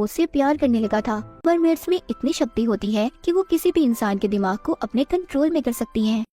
उससे प्यार करने लगा था। मरमेड्स में इतनी शक्ति होती है कि वो किसी भी इंसान के दिमाग को अपने कंट्रोल में कर सकती हैं।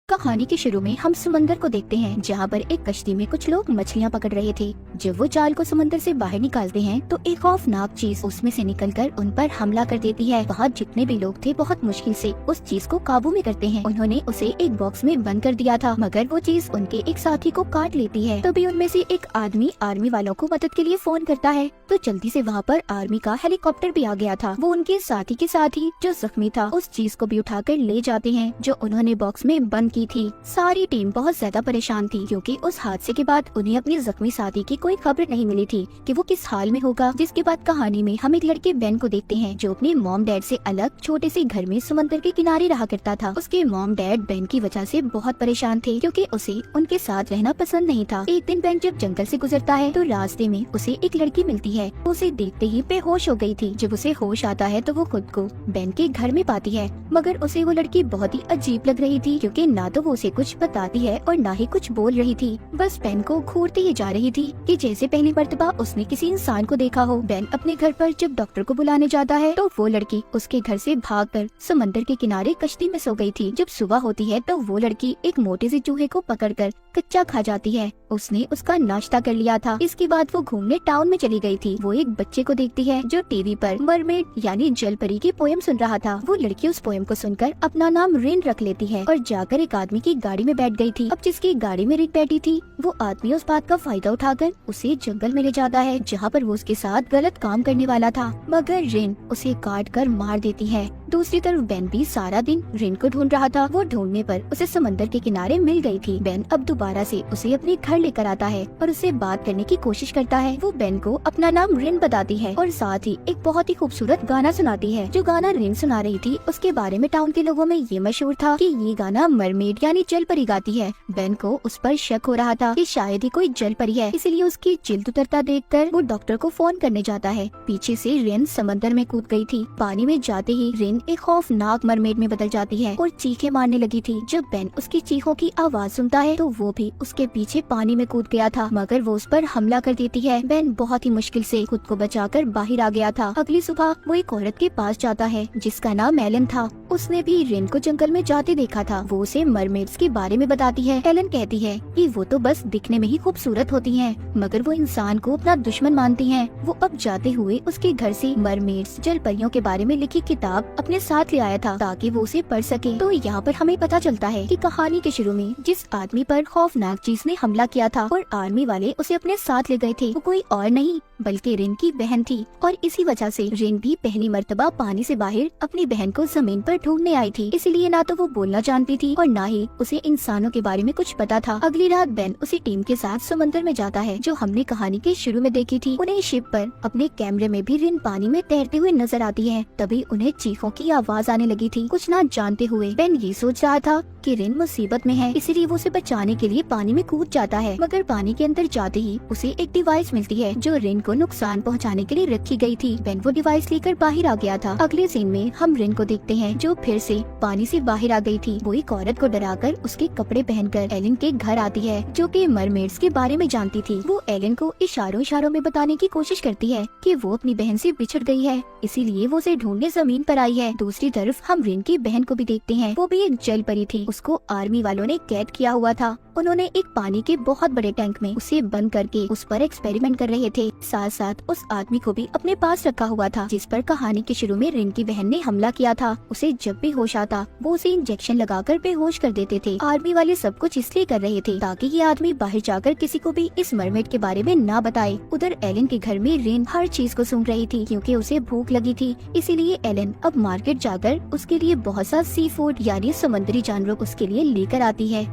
कहानी के शुरू में हम समंदर को देखते हैं, जहाँ पर एक कश्ती में कुछ लोग मछलियाँ पकड़ रहे थे। जब वो जाल को समंदर से बाहर निकालते हैं तो एक खौफनाक चीज उसमें से निकलकर उन पर हमला कर देती है। वहाँ जितने भी लोग थे बहुत मुश्किल से उस चीज को काबू में करते हैं। उन्होंने उसे एक बॉक्स में बंद कर दिया था, मगर वो चीज उनके एक साथी को काट लेती है। तभी उनमें से एक आदमी आर्मी वालों को मदद के लिए फोन करता है, तो जल्दी से वहाँ पर आर्मी का हेलीकॉप्टर भी आ गया था। वो उनके साथी के साथ ही जो जख्मी था उस चीज को भी उठाकर ले जाते हैं जो उन्होंने बॉक्स में बंद की थी। सारी टीम बहुत ज्यादा परेशान थी, क्योंकि उस हादसे के बाद उन्हें अपने जख्मी साथी की कोई खबर नहीं मिली थी कि वो किस हाल में होगा। जिसके बाद कहानी में हम एक लड़के बेन को देखते हैं, जो अपने मॉम डैड से अलग छोटे से घर में समंदर के किनारे रहा करता था। उसके मॉम डैड बेन की वजह से बहुत परेशान थे, क्योंकि उसे उनके साथ रहना पसंद नहीं था। एक दिन बेन जब जंगल से गुजरता है तो रास्ते में उसे एक लड़की मिलती है। उसे देखते ही बेहोश हो गई थी। जब उसे होश आता है तो वो खुद को बेन के घर में पाती है, मगर उसे वो लड़की बहुत ही अजीब लग रही थी, क्योंकि ना तो वो उसे कुछ बताती है और ना ही कुछ बोल रही थी। बस बेन को घूरती ही जा रही थी कि जैसे पहली मर्तबा उसने किसी इंसान को देखा हो। बेन अपने घर पर जब डॉक्टर को बुलाने जाता है तो वो लड़की उसके घर से भागकर समंदर के किनारे कश्ती में सो गई थी। जब सुबह होती है तो वो लड़की एक मोटे से चूहे को पकड़कर कच्चा खा जाती है। उसने उसका नाश्ता कर लिया था। इसके बाद वो घूमने टाउन में चली गई थी। वो एक बच्चे को देखती है जो टीवी पर मरमेड यानी जल परी की पोयम सुन रहा था। वो लड़की उस पोयम को सुनकर अपना नाम रिन रख लेती है और जाकर एक आदमी की गाड़ी में बैठ गई थी। अब जिसकी गाड़ी में रिन बैठी थी वो आदमी उस बात का फायदा उठाकर उसे जंगल में ले जाता है, जहाँ पर वो उसके साथ गलत काम करने वाला था, मगर रिन उसे काट कर मार देती है। दूसरी तरफ बेन भी सारा दिन रिन को ढूंढ रहा था। वो ढूंढने पर उसे समंदर के किनारे मिल गई थी। बेन अब दोबारा से उसे अपने घर लेकर आता है और उससे बात करने की कोशिश करता है। वो बेन को अपना नाम रिन बताती है और साथ ही एक बहुत ही खूबसूरत गाना सुनाती है। जो गाना रिन सुना रही थी उसके बारे में टाउन के लोगों में ये मशहूर था कि ये गाना मरमेड यानी जल परी गाती है। बेन को उस पर शक हो रहा था कि शायद ही कोई जल परी है, इसलिए उसकी जिल्द उतरता देखकर वो डॉक्टर को फोन करने जाता है। पीछे से रिन समंदर में कूद गई थी। पानी में जाते ही रिन एक खौफनाक मरमेड में बदल जाती है और चीखें मारने लगी थी। जब बेन उसकी चीखों की आवाज सुनता है तो वो भी उसके पीछे पानी में कूद गया था, मगर वो उस पर हमला कर देती है। बेन बहुत ही मुश्किल से खुद को बचाकर बाहर आ गया था। अगली सुबह वो एक औरत के पास जाता है जिसका नाम एलन था। उसने भी रिन को जंगल में जाते देखा था। वो उसे मरमेड्स के बारे में बताती है। एलन कहती है कि वो तो बस दिखने में ही खूबसूरत होती हैं, मगर वो इंसान को अपना दुश्मन मानती हैं। वो अब जाते हुए उसके घर से मरमेड्स जल परियों के बारे में लिखी किताब अपने साथ ले आया था ताकि वो उसे पढ़ सके। तो यहाँ पर हमें पता चलता है कि कहानी के शुरू में जिस आदमी पर खौफनाक चीज ने हमला किया था और आर्मी वाले उसे अपने साथ ले गए थे, वो कोई और नहीं बल्कि रिन की बहन थी। और इसी वजह से रिन भी पहली मर्तबा पानी से बाहर अपनी बहन को जमीन पर ढूंढने आई थी। इसलिए ना तो वो बोलना जानती थी और ना ही उसे इंसानों के बारे में कुछ पता था। अगली रात बेन उसी टीम के साथ समंदर में जाता है जो हमने कहानी के शुरू में देखी थी। उन्हें शिप पर अपने कैमरे में भी रिन पानी में तैरते हुए नजर आती है। तभी उन्हें चीखों की आवाज आने लगी थी। कुछ ना जानते हुए बेन ये सोच रहा था कि रिन मुसीबत में है, इसीलिए वो उसे बचाने के लिए पानी में कूद जाता है। मगर पानी के अंदर जाते ही उसे एक डिवाइस मिलती है जो रिन को नुकसान पहुंचाने के लिए रखी गई थी। बेन वो डिवाइस लेकर बाहर आ गया था। अगले सीन में हम रिन को देखते हैं जो फिर से पानी से बाहर आ गई थी। वो एक औरत को डराकर उसके कपड़े पहनकर एलन के घर आती है जो कि मरमेड्स के बारे में जानती थी। वो एलन को इशारों में बताने की कोशिश करती है कि वो अपनी बहन से बिछड़ गई है, इसीलिए वो उसे ढूंढने जमीन पर आई है। दूसरी तरफ हम रिन की बहन को भी देखते हैं। वो भी एक जल परी थी। उसको आर्मी वालों ने कैद किया हुआ था। उन्होंने एक पानी के बहुत बड़े टैंक में उसे बंद करके उस पर एक्सपेरिमेंट कर रहे थे। साथ साथ उस आदमी को भी अपने पास रखा हुआ था जिस पर कहानी के शुरू में रिन की बहन ने हमला किया था। उसे जब भी होश आता वो उसे इंजेक्शन लगाकर बेहोश कर देते थे। आर्मी वाले सब कुछ इसलिए कर रहे थे ताकि ये आदमी बाहर जाकर किसी को भी इस मरमेड के बारे में ना बताए। उधर एलन के घर में रिन हर चीज को सुन रही थी क्योंकि उसे भूख लगी थी। इसीलिए एलन अब मार्केट जाकर उसके लिए बहुत सा सी फूड यानी समुद्री जानवर उसके लिए लेकर आती है।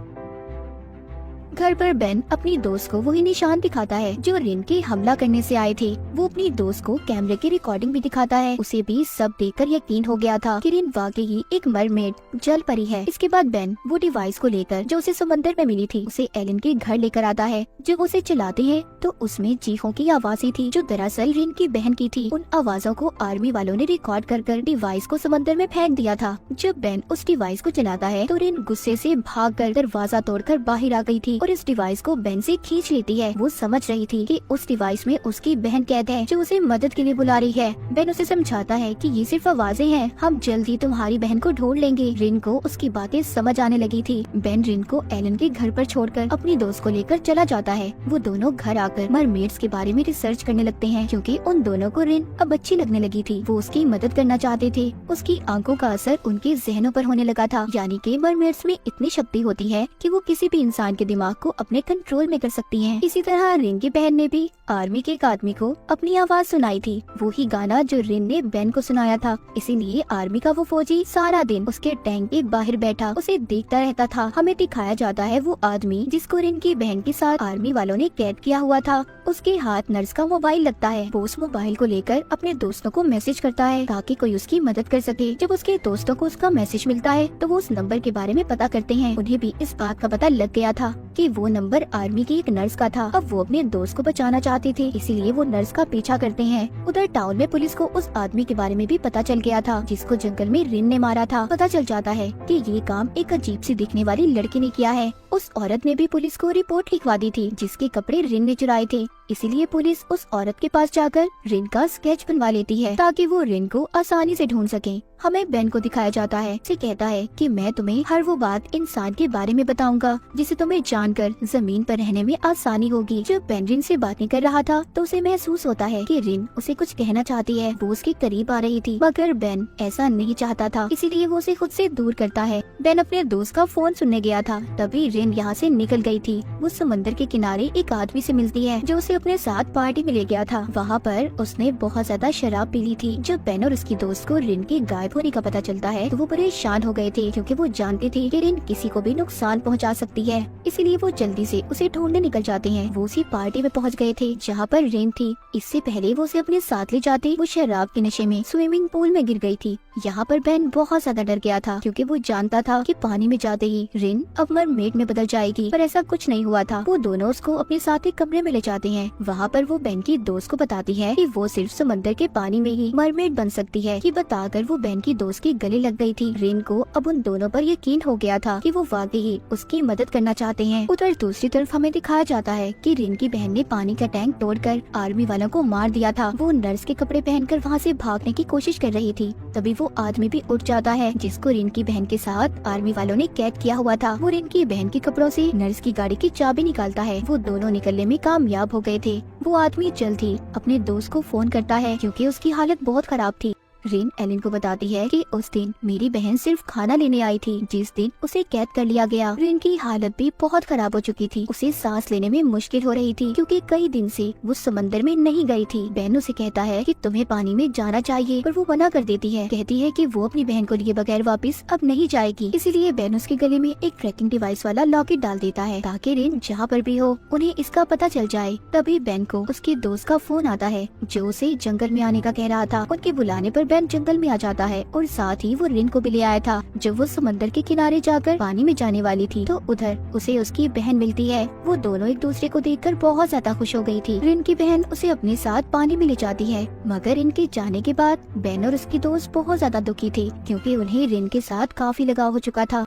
घर पर बेन अपनी दोस्त को वही निशान दिखाता है जो रिन के हमला करने से आए थे। वो अपनी दोस्त को कैमरे की रिकॉर्डिंग भी दिखाता है। उसे भी सब देखकर यकीन हो गया था कि रिन वाकई ही एक मरमेड जल परी है। इसके बाद बेन वो डिवाइस को लेकर जो उसे समंदर में मिली थी उसे एलन के घर लेकर आता है। जब उसे चलाते हैं तो उसमें चीखों की आवाजें थी जो दरअसल रिन की बहन की थी। उन आवाजों को आर्मी वालों ने रिकॉर्ड कर डिवाइस को समंदर में फेंक दिया था। जब बेन उस डिवाइस को चलाता है तो रिन गुस्से से भागकर दरवाजा तोड़कर बाहर आ गई थी। और इस डिवाइस को बेन से खींच लेती है। वो समझ रही थी कि उस डिवाइस में उसकी बहन कैद है जो उसे मदद के लिए बुला रही है। बेन उसे समझाता है कि ये सिर्फ आवाजें हैं, हम जल्द ही तुम्हारी बहन को ढूंढ लेंगे। रिन को उसकी बातें समझ आने लगी थी। बेन रिन को एलन के घर पर छोड़कर अपनी दोस्त को लेकर चला जाता है। वो दोनों घर आकर मरमेड्स के बारे में रिसर्च करने लगते हैं क्योंकि उन दोनों को रिन अब अच्छी लगने लगी थी। वो उसकी मदद करना चाहते थे। उसकी आंखों का असर उनके जहनों पर होने लगा था, यानी कि मरमेड्स में इतनी शक्ति होती है कि वो किसी भी इंसान के दिमाग को अपने कंट्रोल में कर सकती हैं। इसी तरह रिन की बहन ने भी आर्मी के एक आदमी को अपनी आवाज सुनाई थी, वो ही गाना जो रिन ने बेन को सुनाया था। इसीलिए आर्मी का वो फौजी सारा दिन उसके टैंक के बाहर बैठा उसे देखता रहता था। हमें दिखाया जाता है वो आदमी जिसको रिन की बहन के साथ आर्मी वालों ने कैद किया हुआ था। उसके हाथ नर्स का मोबाइल लगता है। वो उस मोबाइल को लेकर अपने दोस्तों को मैसेज करता है ताकि कोई उसकी मदद कर सके। जब उसके दोस्तों को उसका मैसेज मिलता है तो वो उस नंबर के बारे में पता करते हैं। उन्हें भी इस बात का पता लग गया था कि वो नंबर आर्मी की एक नर्स का था। अब वो अपने दोस्त को बचाना चाहते थे, इसीलिए वो नर्स का पीछा करते हैं। उधर टाउन में पुलिस को उस आदमी के बारे में भी पता चल गया था जिसको जंगल में रिन ने मारा था। पता चल जाता है कि ये काम एक अजीब सी दिखने वाली लड़की ने किया है। उस औरत ने भी पुलिस को रिपोर्ट लिखवा दी थी जिसके कपड़े रिन ने चुराए थे। इसीलिए पुलिस उस औरत के पास जाकर रिन का स्केच बनवा लेती है ताकि वो रिन को आसानी से ढूंढ सके। हमें बेन को दिखाया जाता है। से कहता है कि मैं तुम्हें हर वो बात इंसान के बारे में बताऊंगा जिसे तुम्हें जानकर जमीन पर रहने में आसानी होगी। जब बेन रिन से बात नहीं कर रहा था तो उसे महसूस होता है कि रिन उसे कुछ कहना चाहती है। वो उसके करीब आ रही थी मगर बेन ऐसा नहीं चाहता था, इसीलिए वो उसे खुद से दूर करता है। बेन अपने दोस्त का फोन सुनने गया था, तभी रिन यहाँ से निकल गई थी। वो समंदर के किनारे एक आदमी से मिलती है जो उसे अपने साथ पार्टी में ले गया था। वहाँ पर उसने बहुत ज्यादा शराब पी ली थी। जब बेन और उसकी दोस्त को रिन के गायब होने का पता चलता है तो वो परेशान हो गए थे क्योंकि वो जानते थे कि रिन किसी को भी नुकसान पहुंचा सकती है। इसीलिए वो जल्दी से उसे ढूंढने निकल जाते हैं। वो उसी पार्टी में पहुंच गए थे जहाँ पर रिन थी। इससे पहले वो उसे अपने साथ ले जाते वो शराब के नशे में स्विमिंग पूल में गिर गई थी। यहाँ पर बेन बहुत ज्यादा डर गया था क्योंकि वो जानता था कि पानी में जाते ही रिन अब मरमेड में बदल जाएगी, पर ऐसा कुछ नहीं हुआ था। वो दोनों उसको अपने साथ एक कमरे में ले जाते हैं। वहाँ पर वो बेन की दोस्त को बताती है कि वो सिर्फ समंदर के पानी में ही मरमेड बन सकती है। ये बताकर वो बेन की दोस्त के गले लग गई थी। रिन को अब उन दोनों पर यकीन हो गया था कि वो वाकई ही उसकी मदद करना चाहते हैं। उधर दूसरी तरफ हमें दिखाया जाता है कि रिन की बहन ने पानी का टैंक तोड़कर आर्मी वालों को मार दिया था। वो नर्स के कपड़े पहनकर वहाँ से भागने की कोशिश कर रही थी। तभी वो आदमी भी उठ जाता है जिसको रिन की बहन के साथ आर्मी वालों ने कैद किया हुआ था। वो रिन की बहन के कपड़ों से नर्स की गाड़ी की चाबी निकालता है। वो दोनों निकलने में कामयाब हो गए थे। वो आदमी जल्द ही अपने दोस्त को फोन करता है क्योंकि उसकी हालत बहुत खराब थी। रिन एलन को बताती है कि उस दिन मेरी बहन सिर्फ खाना लेने आई थी जिस दिन उसे कैद कर लिया गया। रिन की हालत भी बहुत खराब हो चुकी थी। उसे सांस लेने में मुश्किल हो रही थी क्योंकि कई दिन से वो समंदर में नहीं गई थी। बेन उसे कहता है कि तुम्हें पानी में जाना चाहिए, पर वो मना कर देती है। कहती है कि वो अपनी बहन को लिए बगैर वापस अब नहीं जाएगी। इसीलिए बेन उसके गले में एक ट्रैकिंग डिवाइस वाला लॉकेट डाल देता है ताकि रिन जहाँ पर भी हो उन्हें इसका पता चल जाए। तभी बेन को उसके दोस्त का फोन आता है जो उसे जंगल में आने का कह रहा था। उनके बुलाने पर बेन जंगल में आ जाता है और साथ ही वो रिन को भी ले आया था। जब वो समंदर के किनारे जाकर पानी में जाने वाली थी तो उधर उसे उसकी बहन मिलती है। वो दोनों एक दूसरे को देखकर बहुत ज्यादा खुश हो गई थी। रिन की बहन उसे अपने साथ पानी में ले जाती है मगर इनके जाने के बाद बेन और उसकी दोस्त बहुत ज्यादा दुखी थे क्योंकि उन्हें रिन के साथ काफी लगाव हो चुका था।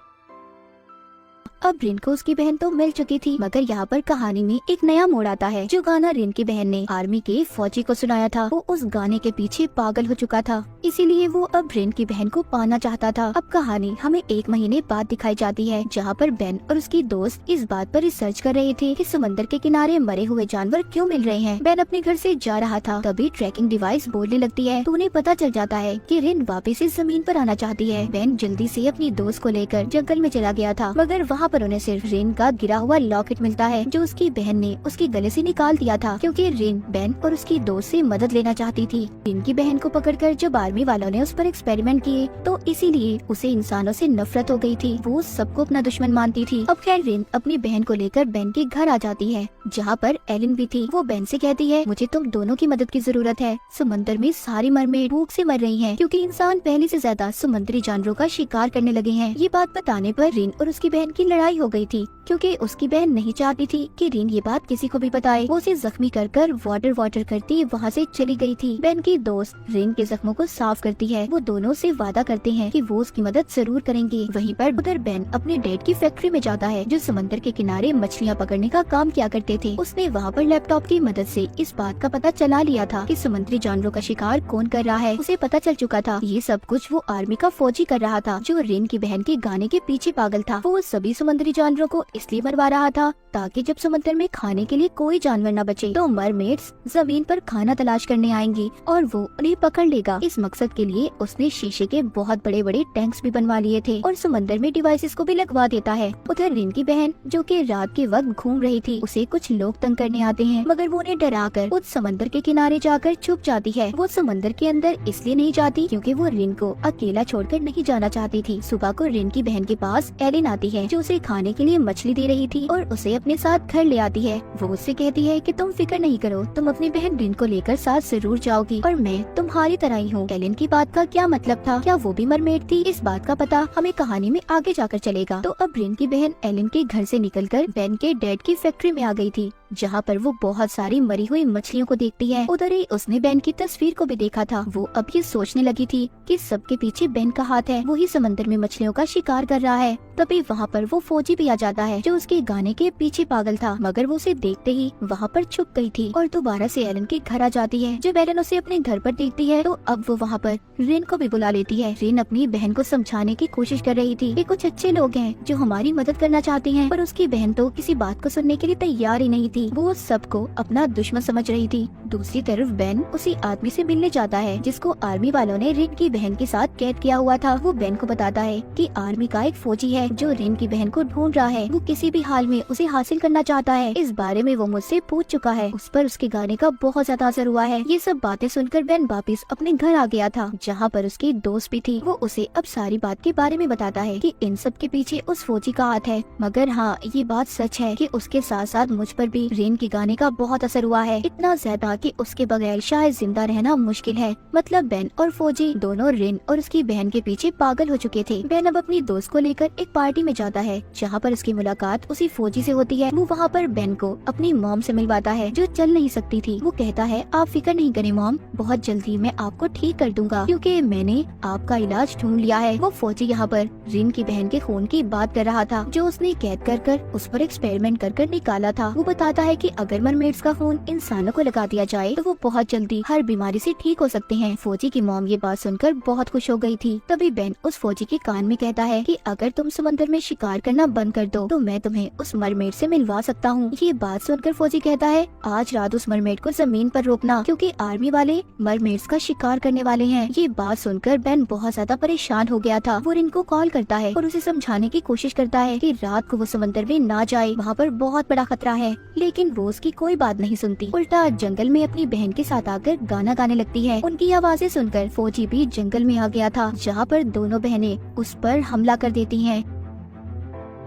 अब रिन को उसकी बहन तो मिल चुकी थी मगर यहाँ पर कहानी में एक नया मोड़ आता है। जो गाना रिन की बहन ने आर्मी के फौजी को सुनाया था वो उस गाने के पीछे पागल हो चुका था, इसीलिए वो अब रिन की बहन को पाना चाहता था। अब कहानी हमें 1 महीने बाद दिखाई जाती है जहाँ पर बेन और उसकी दोस्त इस बात पर रिसर्च कर रहे थे कि समंदर के किनारे मरे हुए जानवर क्यों मिल रहे हैं। बेन अपने घर से जा रहा था तभी ट्रैकिंग डिवाइस बोलने लगती है तो उन्हें पता चल जाता है कि रिन वापस इस जमीन पर आना चाहती है। बेन जल्दी से अपनी दोस्त को लेकर जंगल में चला गया था मगर वहाँ पर उन्हें सिर्फ रिन का गिरा हुआ लॉकेट मिलता है जो उसकी बहन ने उसके गले से निकाल दिया था क्योंकि रिन बेन और उसकी दोस्त से मदद लेना चाहती थी। रिन की बहन को पकड़कर जब आर्मी वालों ने उस पर एक्सपेरिमेंट किए तो इसीलिए उसे इंसानों से नफरत हो गई थी। वो सबको अपना दुश्मन मानती थी। अब खैर रिन अपनी बहन को लेकर बेन के घर आ जाती है जहाँ पर एलन भी थी। वो बेन से कहती है मुझे तुम दोनों की मदद की जरूरत है। समंदर में सारी मरमेड भूख से मर रही हैं क्योंकि इंसान पहले से ज्यादा समुद्री जानवरों का शिकार करने लगे हैं। ये बात बताने पर रिन और उसकी बहन की लड़ाई लड़ाई हो गई थी क्योंकि उसकी बहन नहीं चाहती थी कि रिन ये बात किसी को भी बताए। वो उसे जख्मी कर वाटर करती वहाँ से चली गई थी। बेन की दोस्त रिन के जख्मों को साफ करती है। वो दोनों से वादा करते हैं कि वो उसकी मदद जरूर करेंगे। वहीं पर उधर बेन अपने डैड की फैक्ट्री में जाता है जो समंदर के किनारे मछलियाँ पकड़ने का काम किया करते थे। उसने वहाँ पर लैपटॉप की मदद से इस बात का पता चला लिया था कि समुद्री जानवरों का शिकार कौन कर रहा है। उसे पता चल चुका था ये सब कुछ वो आर्मी का फौजी कर रहा था जो रिन की बहन के गाने के पीछे पागल था। वो सभी समुद्री जानवरों को इसलिए मरवा रहा था ताकि जब समुद्र में खाने के लिए कोई जानवर न बचे तो मरमेड्स जमीन पर खाना तलाश करने आएंगी और वो उन्हें पकड़ लेगा। इस मकसद के लिए उसने शीशे के बहुत बड़े बड़े टैंक्स भी बनवा लिए थे और समंदर में डिवाइसेस को भी लगवा देता है। उधर रिन की बहन जो कि रात के वक्त घूम रही थी उसे कुछ लोग तंग करने आते हैं मगर वो उन्हें डराकर उस समंदर के किनारे जाकर छुप जाती है। वो समंदर के अंदर इसलिए नहीं जाती क्योंकि वो रिन को अकेला छोड़कर नहीं जाना चाहती थी। सुबह को रिन की बहन के पास एलिन आती है जो उसे खाने के लिए मछली दे रही थी और उसे अपने साथ घर ले आती है। वो उससे कहती है कि तुम फिक्र नहीं करो, तुम अपनी बहन रिन को लेकर साथ जरूर जाओगी और मैं तुम्हारी तरह ही हूँ। एलिन की बात का क्या मतलब था? क्या वो भी मरमेड थी? इस बात का पता हमें कहानी में आगे जाकर चलेगा। तो अब रिन की बहन एलिन के घर से निकलकर बेन के डैड की फैक्ट्री में आ गई थी जहाँ पर वो बहुत सारी मरी हुई मछलियों को देखती है। उधर ही उसने बेन की तस्वीर को भी देखा था। वो अब ये सोचने लगी थी कि सबके पीछे बेन का हाथ है, वही समंदर में मछलियों का शिकार कर रहा है। तभी वहाँ पर वो फौजी भी आ जाता है जो उसके गाने के पीछे पागल था मगर वो उसे देखते ही वहाँ पर छुप गई थी और दोबारा से एलन के घर आ जाती है। जब एलन उसे अपने घर पर देखती है तो अब वो वहाँ पर रिन को भी बुला लेती है। रिन अपनी बहन को समझाने की कोशिश कर रही थी कि कुछ अच्छे लोग हैं जो हमारी मदद करना चाहती हैं, पर उसकी बहन तो किसी बात को सुनने के लिए तैयार ही नहीं थी। वो सबको अपना दुश्मन समझ रही थी। दूसरी तरफ बेन उसी आदमी से मिलने जाता है जिसको आर्मी वालों ने रिन की बहन के साथ कैद किया हुआ था। वो बेन को बताता है कि आर्मी का एक फौजी है जो रिन की बहन को ढूंढ रहा है। वो किसी भी हाल में उसे हासिल करना चाहता है। इस बारे में वो मुझसे पूछ चुका है। उस पर उसके गाने का बहुत ज्यादा असर हुआ है। ये सब बातें सुनकर बेन वापस अपने घर आ गया था जहाँ पर उसकी दोस्त भी थी। वो उसे अब सारी बात के बारे में बताता है कि इन सब के पीछे उस फौजी का हाथ है, मगर हाँ ये बात सच है कि उसके साथ साथ मुझ पर भी रिन के गाने का बहुत असर हुआ है, इतना ज्यादा कि उसके बगैर शायद जिंदा रहना मुश्किल है। मतलब बेन और फौजी दोनों रिन और उसकी बहन के पीछे पागल हो चुके थे। बेन अब अपनी दोस्त को लेकर एक पार्टी में जाता है जहाँ पर उसकी मुलाकात उसी फौजी से होती है। वो वहाँ पर बेन को अपनी मॉम से मिलवाता है जो चल नहीं सकती थी। वो कहता है आप फिक्र नहीं करें मॉम, बहुत जल्दी मैं आपको ठीक कर दूंगा क्योंकि मैंने आपका इलाज ढूंढ लिया है। वो फौजी यहाँ पर रिन की बहन के खून की बात कर रहा था जो उसने कैद कर उस पर एक्सपेरिमेंट कर निकाला था। वो बताता है कि अगर मरमेड्स का खून इंसानों को लगा दिया जाए तो वो बहुत जल्दी हर बीमारी से ठीक हो सकते हैं। फौजी की मॉम ये बात सुनकर बहुत खुश हो गई थी। तभी बेन उस फौजी के कान में कहता है कि अगर तुम समंदर में शिकार करना बंद कर दो तो मैं तुम्हें उस मरमेड से मिलवा सकता हूँ। ये बात सुनकर फौजी कहता है आज रात उस मरमेड को जमीन पर रोकना क्योंकि आर्मी वाले मरमेड्स का शिकार करने वाले हैं। ये बात सुनकर बेन बहुत ज्यादा परेशान हो गया था। वो रिन को कॉल करता है और उसे समझाने की कोशिश करता है कि रात को वो समंदर में ना जाए, वहाँ पर बहुत बड़ा खतरा है, लेकिन वो उसकी कोई बात नहीं सुनती। उल्टा जंगल में अपनी बहन के साथ आकर गाना गाने लगती है। उनकी आवाजें सुनकर फौजी भी जंगल में आ गया था जहाँ पर दोनों बहनें उस पर हमला कर देती हैं।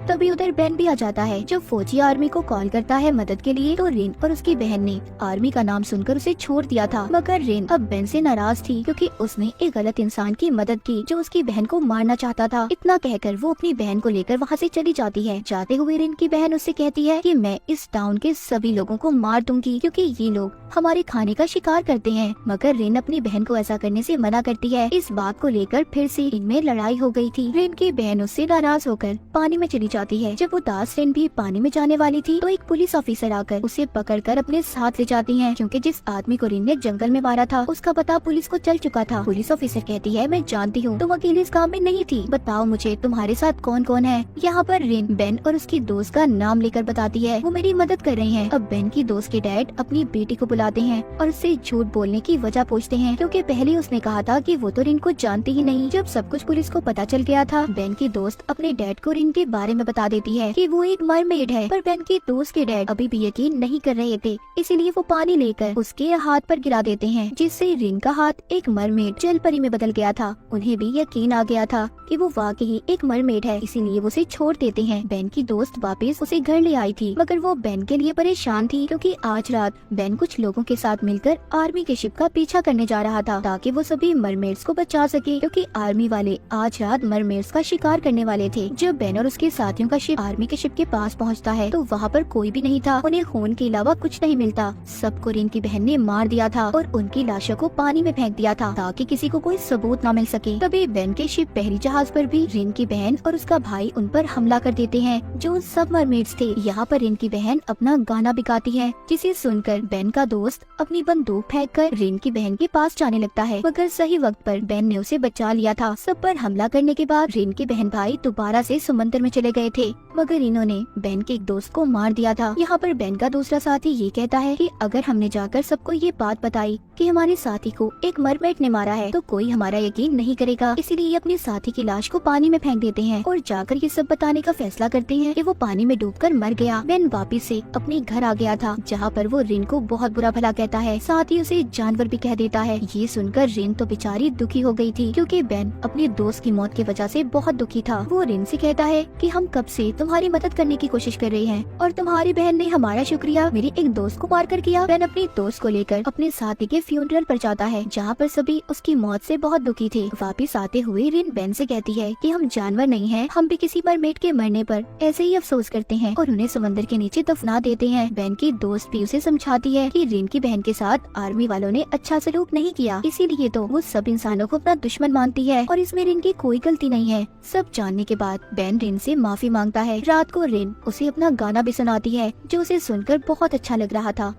तभी उधर बेन भी आ जाता है। जब फौजी आर्मी को कॉल करता है मदद के लिए तो रिन और उसकी बहन ने आर्मी का नाम सुनकर उसे छोड़ दिया था, मगर रिन अब बेन से नाराज थी क्योंकि उसने एक गलत इंसान की मदद की जो उसकी बहन को मारना चाहता था। इतना कहकर वो अपनी बहन को लेकर वहाँ से चली जाती है। जाते हुए रिन की बहन उससे कहती है कि मैं इस टाउन के सभी लोगों को मार दूंगी क्योंकि ये लोग हमारे खाने का शिकार करते हैं, मगर रिन अपनी बहन को ऐसा करने से मना करती है। इस बात को लेकर फिर से इनमें लड़ाई हो गई थी। रिन की बहन उससे नाराज होकर पानी में चली जाती है। जब वो दास रिन भी पानी में जाने वाली थी तो एक पुलिस ऑफिसर आकर उसे पकड़कर अपने साथ ले जाती हैं क्योंकि जिस आदमी को रिन ने जंगल में मारा था उसका पता पुलिस को चल चुका था। पुलिस ऑफिसर कहती है मैं जानती हूँ तुम अकेले इस काम में नहीं थी, बताओ मुझे तुम्हारे साथ कौन कौन है। यहाँ पर रिन बेन और उसकी दोस्त का नाम लेकर बताती है वो मेरी मदद कर रही है। अब बेन की दोस्त के डैड अपनी बेटी को बुलाते हैं और उससे झूठ बोलने की वजह पूछते हैं क्योंकि पहले उसने कहा था कि वो तो रिन को जानती ही नहीं। जब सब कुछ पुलिस को पता चल गया था बेन की दोस्त अपने डैड को रिन के बारे में बता देती है कि वो एक मरमेड है, पर बेन की दोस्त के डैड अभी भी यकीन नहीं कर रहे थे, इसीलिए वो पानी लेकर उसके हाथ पर गिरा देते हैं जिससे रिन का हाथ एक मरमेड जल परी में बदल गया था। उन्हें भी यकीन आ गया था कि वो वाकई एक मरमेड है, इसीलिए वो उसे छोड़ देते हैं। बेन की दोस्त वापस उसे घर ले आई थी मगर वो बेन के लिए परेशान थी क्योंकि आज रात बेन कुछ लोगों के साथ मिलकर आर्मी के शिप का पीछा करने जा रहा था ताकि वो सभी मरमेड्स को बचा सके क्योंकि आर्मी वाले आज रात मरमेड्स का शिकार करने वाले थे। जब बेन और उसके साथ साथियों का शिप आर्मी के शिप के पास पहुंचता है तो वहाँ पर कोई भी नहीं था। उन्हें खून के अलावा कुछ नहीं मिलता। सबको रिन की बहन ने मार दिया था और उनकी लाशों को पानी में फेंक दिया था ताकि किसी को कोई सबूत न मिल सके। तभी बेन के शिप पहली जहाज पर भी रिन की बहन और उसका भाई उन पर हमला कर देते हैं जो सब मरमेड्स थे। यहाँ पर रिन की बहन अपना गाना भी गाती है जिसे सुनकर बेन का दोस्त अपनी बंदूक फेंककर रिन की बहन के पास जाने लगता है, मगर सही वक्त पर बेन ने उसे बचा लिया था। सब पर हमला करने के बाद रिन के बहन भाई दोबारा से समंदर में चले गए थे, मगर इन्होंने बेन के एक दोस्त को मार दिया था। यहाँ पर बेन का दूसरा साथी ये कहता है कि अगर हमने जाकर सबको ये बात बताई कि हमारे साथी को एक मरमेड ने मारा है तो कोई हमारा यकीन नहीं करेगा, इसीलिए अपने साथी की लाश को पानी में फेंक देते हैं और जाकर ये सब बताने का फैसला करते हैं कि वो पानी में डूबकर मर गया। बेन वापिस से अपने घर आ गया था जहाँ पर वो रिन को बहुत बुरा भला कहता है, साथ ही उसे जानवर भी कह देता है। ये सुनकर रिन तो बेचारी दुखी हो गई थी क्योंकि बेन अपने दोस्त की मौत की वजह से बहुत दुखी था। वो रिन से कहता है कि हम कब से तुम्हारी मदद करने की कोशिश कर रहे हैं और तुम्हारी बहन ने हमारा शुक्रिया मेरे एक दोस्त को मार कर किया। बेन अपने दोस्त को लेकर अपने साथी के फ्यूनरल पर जाता है जहाँ पर सभी उसकी मौत से बहुत दुखी थे। वापिस आते हुए रिन बेन से कहती है कि हम जानवर नहीं हैं, हम भी किसी मरमेड के मरने पर ऐसे ही अफसोस करते हैं और उन्हें समंदर के नीचे दफना देते हैं। बेन की दोस्त भी उसे समझाती है कि रिन की बहन के साथ आर्मी वालों ने अच्छा सलूक नहीं किया, इसीलिए तो वो सब इंसानों को अपना दुश्मन मानती है और इसमें रिन की कोई गलती नहीं है। सब जानने के बाद बेन रिन से माफी मांगता है। रात को रिन उसे अपना गाना भी सुनाती है जो उसे सुनकर बहुत अच्छा लग रहा था।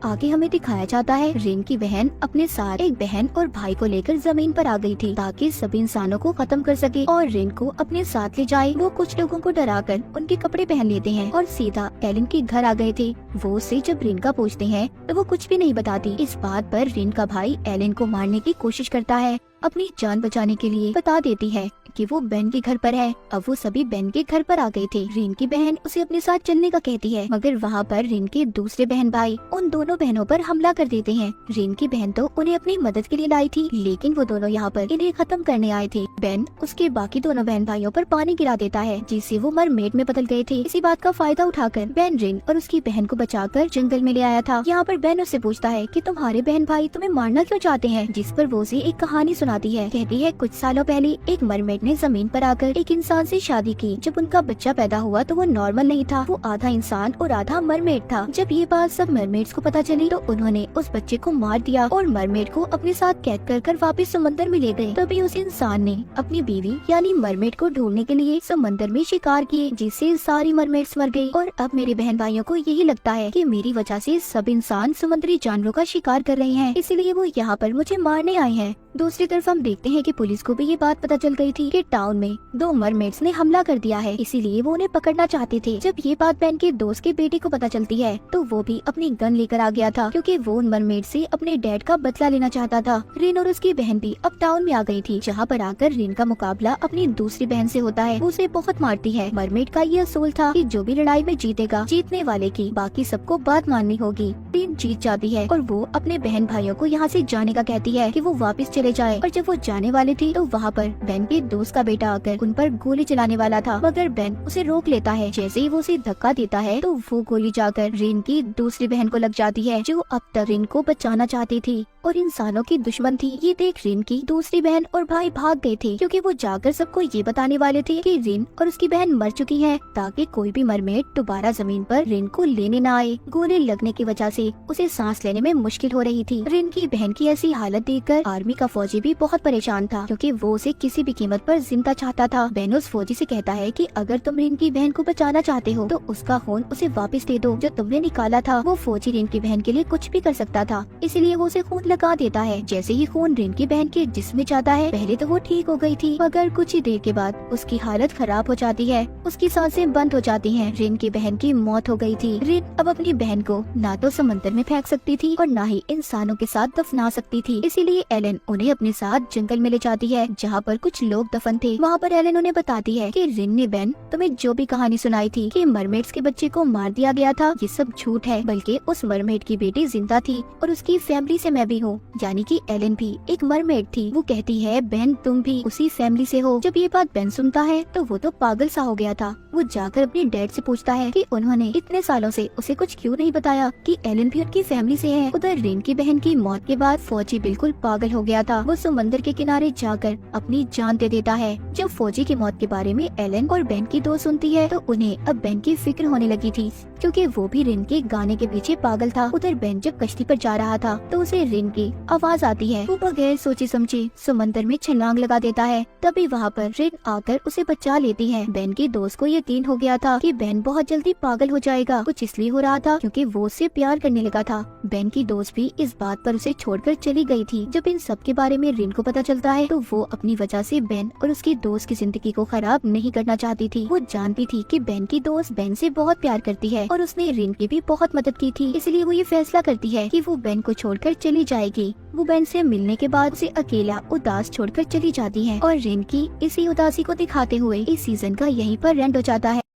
आगे हमें दिखाया जाता है रिन की बहन अपने साथ एक बहन और भाई को लेकर जमीन पर आ गई थी ताकि सभी इंसानों को खत्म कर सके और रिन को अपने साथ ले जाए। वो कुछ लोगों को डराकर उनके कपड़े पहन लेते हैं और सीधा एलन के घर आ गए थे। वो उससे जब रिन का पूछते हैं तो वो कुछ भी नहीं बताती। इस बात पर रिन का भाई एलन को मारने की कोशिश करता है, अपनी जान बचाने के लिए बता देती है कि वो बेन के घर पर है। अब वो सभी बेन के घर पर आ गए थे। रिन की बहन उसे अपने साथ चलने का कहती है, मगर वहाँ पर रिन के दूसरे बहन भाई उन दोनों बहनों पर हमला कर देते हैं। रिन की बहन तो उन्हें अपनी मदद के लिए लाई थी, लेकिन वो दोनों यहाँ पर इन्हें खत्म करने आए थे। बेन उसके बाकी दोनों बहन भाइयों पर पानी गिरा देता है जिससे वो मरमेड में बदल गए थे। इसी बात का फायदा उठाकर बेन रिन और उसकी बहन को बचाकर जंगल में ले आया था। यहाँ पर बेन उससे पूछता है कि तुम्हारे बहन भाई तुम्हें मारना क्यों चाहते हैं, जिस पर वो उसे एक कहानी सुनाती है। कहती है कुछ सालों पहले एक मरमेड ने जमीन पर आकर एक इंसान से शादी की। जब उनका बच्चा पैदा हुआ तो वो नॉर्मल नहीं था, वो आधा इंसान और आधा मरमेड था। जब ये बात सब मरमेड्स को पता चली तो उन्होंने उस बच्चे को मार दिया और मरमेड को अपने साथ कैद कर वापस समंदर में ले गए। तभी उस इंसान ने अपनी बीवी यानी मरमेड को ढूंढने के लिए समंदर में शिकार किए, जिससे सारी मरमेड्स मर गई। और अब मेरे बहन भाइयों को यही लगता है कि मेरी वजह से सब इंसान समुद्री जानवरों का शिकार कर रहे हैं, इसलिए वो यहाँ पर मुझे मारने आए हैं। दूसरी तरफ हम देखते हैं कि पुलिस को भी ये बात पता चल गई थी कि टाउन में दो मरमेड्स ने हमला कर दिया है, इसीलिए वो उन्हें पकड़ना चाहते थे। जब ये बात बेन के दोस्त के बेटे को पता चलती है तो वो भी अपनी गन लेकर आ गया था क्योंकि वो उन मरमेड से अपने डैड का बदला लेना चाहता था। रिन और उसकी बहन भी अब टाउन में आ गई थी, जहाँ पर आकर रिन का मुकाबला अपनी दूसरी बहन से होता है। वो उसे बहुत मारती है। मरमेड का ये असूल था कि जो भी लड़ाई में जीतेगा जीतने वाले की बाकी सबको बात माननी होगी। रिन जीत जाती है और वो अपने बहन भाइयों को यहाँ से जाने का कहती है कि वो वापस चले जाए। और जब वो जाने वाले थे तो वहाँ पर बेन के दोस्त का बेटा आकर उन पर गोली चलाने वाला था, मगर बेन उसे रोक लेता है। जैसे ही वो उसे धक्का देता है तो वो गोली जाकर रिन की दूसरी बहन को लग जाती है, जो अब तक रिन को बचाना चाहती थी और इंसानों की दुश्मन थी। ये देख रिन की दूसरी बहन और भाई भाग गए थे क्योंकि वो जाकर सबको ये बताने वाले थे कि रिन और उसकी बहन मर चुकी है, ताकि कोई भी मरमेड दोबारा जमीन पर रिन को लेने न आए। गोली लगने की वजह से उसे सांस लेने में मुश्किल हो रही थी। रिन की बहन की ऐसी हालत देखकर आर्मी का फौजी भी बहुत परेशान था क्योंकि वो उसे किसी भी कीमत पर जिंदा चाहता था। बेन उस फौजी से कहता है कि अगर तुम रिन की बहन को बचाना चाहते हो तो उसका खून उसे वापस दे दो जो तुमने निकाला था। वो फौजी रिन की बहन के लिए कुछ भी कर सकता था, इसलिए वो उसे खून लगा देता है। जैसे ही खून रिन की बहन के जिस्म में जाता है, पहले तो वो ठीक हो गई थी, मगर कुछ ही देर के बाद उसकी हालत खराब हो जाती है, उसकी सांसें बंद हो जाती हैं। रिन की बहन की मौत हो गई थी। रिन अब अपनी बहन को ना तो समंदर में फेंक सकती थी और ना ही इंसानों के साथ दफना सकती थी, इसीलिए एलन उन्हें अपने साथ जंगल में ले जाती है जहाँ पर कुछ लोग दफन थे। वहाँ पर एलन उन्हें बताती है कि रिन ने बेन तुम्हें जो भी कहानी सुनाई थी कि मरमेड्स के बच्चे को मार दिया गया था, ये सब झूठ है, बल्कि उस मरमेड की बेटी जिंदा थी और उसकी फैमिली से मैं भी हूँ, यानी कि एलन भी एक मरमेड थी। वो कहती है बेन तुम भी उसी फैमिली से हो। जब ये बात बेन सुनता है तो वो तो पागल सा हो गया था। वो जाकर अपने डैड से पूछता है कि उन्होंने इतने सालों से उसे कुछ क्यों नहीं बताया कि एलन भी उनकी फैमिली से है। उधर रिन की बहन की मौत के बाद फौजी बिल्कुल पागल हो गया था वो समंदर के किनारे जाकर अपनी जान दे देता है। जब फौजी की मौत के बारे में एलन और बेन की दोस्त सुनती है तो उन्हें अब बेन की फिक्र होने लगी थी, क्योंकि वो भी रिन के गाने के पीछे पागल था। उधर बेन जब कश्ती पर जा रहा था तो उसे रिन की आवाज आती है। वो बगैर सोचे समझे समंदर में छलांग लगा देता है। तभी वहाँ पर रिन आकर उसे बचा लेती है। बेन की दोस्त को यकीन हो गया था कि बेन बहुत जल्दी पागल हो जाएगा। कुछ इसलिए हो रहा था क्योंकि वो उससे प्यार करने लगा था। बेन की दोस्त भी इस बात पर उसे छोड़कर चली गई थी। जब इन सब के बारे में रिन को पता चलता है तो वो अपनी वजह से बेन और उसकी दोस्त की जिंदगी को खराब नहीं करना चाहती थी। वो जानती थी कि बेन की दोस्त बेन से बहुत प्यार करती है और उसने रिन की भी बहुत मदद की थी, इसलिए वो ये फैसला करती है कि वो बेन को छोड़कर चली जाएगी। वो बेन से मिलने के बाद उसे अकेला उदास छोड़कर चली जाती है और रिन की इसी उदासी को दिखाते हुए इस सीजन का यहीं पर एंड हो जाता है।